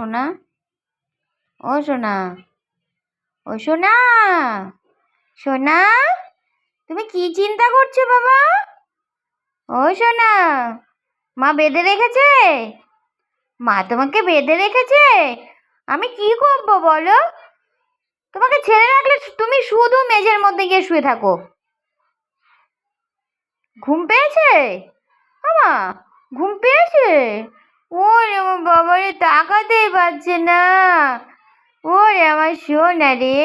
সোনা, ও সোনা, ও সোনা, সোনা, তুমি কি চিন্তা করছো বাবা? ও সোনা, মা বেঁধে রেখেছে? মা তোমাকে বেঁধে রেখেছে? আমি কি করবো বলো? তোমাকে ছেড়ে রাখলে তুমি শুধু মেঝের মধ্যে গিয়ে শুয়ে থাকো। ঘুম পেয়েছে? আমা, ঘুম পেয়েছে? ওরে আমার বাবারে, তাকাতেই পারছে না। ওরে আমার সোনা রে,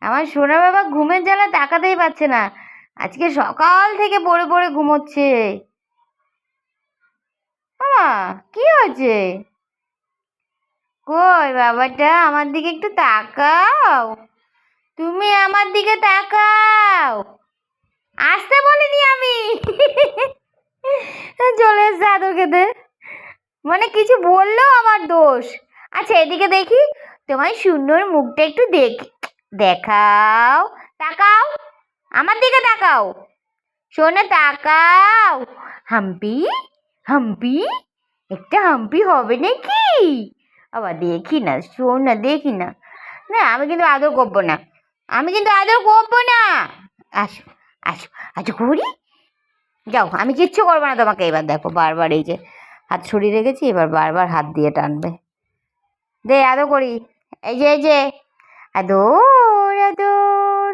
আমার সোনা বাবা ঘুমের জ্বালা তাকাতেই পারছে না। আজকে সকাল থেকে পড়ে পড়ে ঘুমোচ্ছে। আমা, কি হয়েছে? কই বাবাটা, আমার দিকে একটু তাকাও। তুমি আমার দিকে তাকাও। আসতে বলিনি আমি। চলে এসছে আদর খেতে। মানে কিছু বললেও আমার দোষ। আচ্ছা এদিকে দেখি, তোমার সুন্দর মুখটা একটু দেখাও। তাকাও, আমার দিকে তাকাও। শোনে তাকাও। হাম্পি, হাম্পি, একটা হাম্পি হবে নাকি? আবার দেখি না, শোন না, দেখি না। না আমি কিন্তু আদর করবো না, আমি কিন্তু আদর করবো না। আসো, আসো, আচ্ছা করি। যাও, আমি কিচ্ছু করবো না তোমাকে। এবার দেখো বারবার এই যে হাত সরিয়ে রেখেছি, এবার বারবার হাত দিয়ে টানবে। দে আদর করি। এই যে, এই যে, আদর আদর,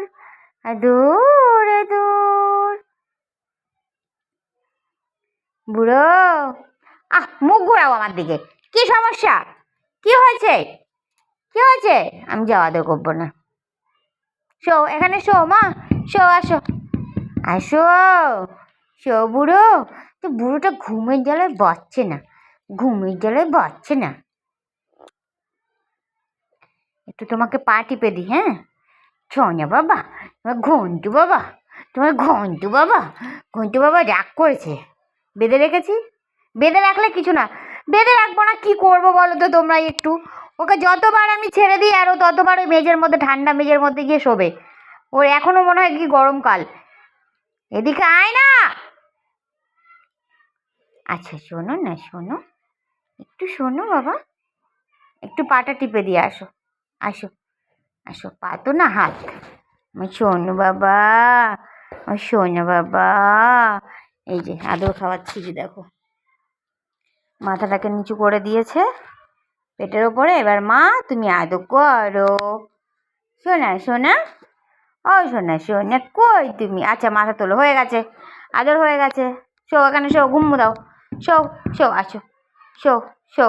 আদর আদর। বুড়ো, মুখ ঘোরাও আমার দিকে। কি সমস্যা? কি হয়েছে? কি হয়েছে? আমি যাও আদর করবো না। শো এখানে, শো মা, শো, আসো, আসো, শো বুড়ো। তো বুড়োটা ঘুমের জ্বালায় বাঁচছে না, ঘুমের জ্বালায় বাঁচছে না। একটু তোমাকে পা টিপে দিই, হ্যাঁ? সোনা বাবা, তোমার ঘন্টু বাবা, তোমার ঘন্টু বাবা, ঘন্টু বাবা রাগ করেছে। বেঁধে রেখেছি। বেঁধে রাখলে কিছু না, বেঁধে রাখবো না, কি করবো বলো তো তোমরা একটু। ওকে যতবার আমি ছেড়ে দিই আরও ততবার ওই মেঝের মধ্যে, ঠান্ডা মেঝের মধ্যে গিয়ে শোবে। ওর এখনো মনে হয় কি গরমকাল। এদিকে আয় না। আচ্ছা শোনো না, শোনো, একটু শোনো বাবা, একটু পাটা টিপে দিয়ে আসো। আসো, আসো, পা তো না, হাত। আমার শোনো বাবা, আমার শোনো বাবা। এই যে আদর খাওয়াচ্ছি, যে দেখো মাথাটাকে নিচু করে দিয়েছে পেটের ওপরে। এবার মা তুমি আদর করো। শোনা, শোনা, ও শোনা, শোনা, কই তুমি? আচ্ছা মাথা তোলো, হয়ে গেছে, আদর হয়ে গেছে। শো এখানে, শো, ঘুমো দাও। শো, শো, আসো, শো, শো।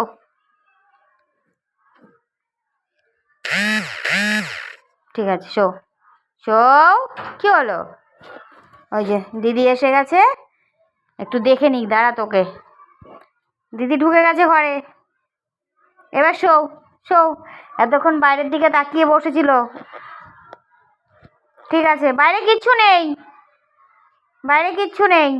ঠিক আছে, শো, শো। কি হলো? ওই যে দিদি এসে গেছে, একটু দেখে নিক, দাঁড়া তোকে। দিদি ঢুকে গেছে ঘরে। এবার শো, শো। এতক্ষণ বাইরের দিকে তাকিয়ে বসেছিল। ঠিক আছে, বাইরে কিচ্ছু নেই, বাইরে কিচ্ছু নেই।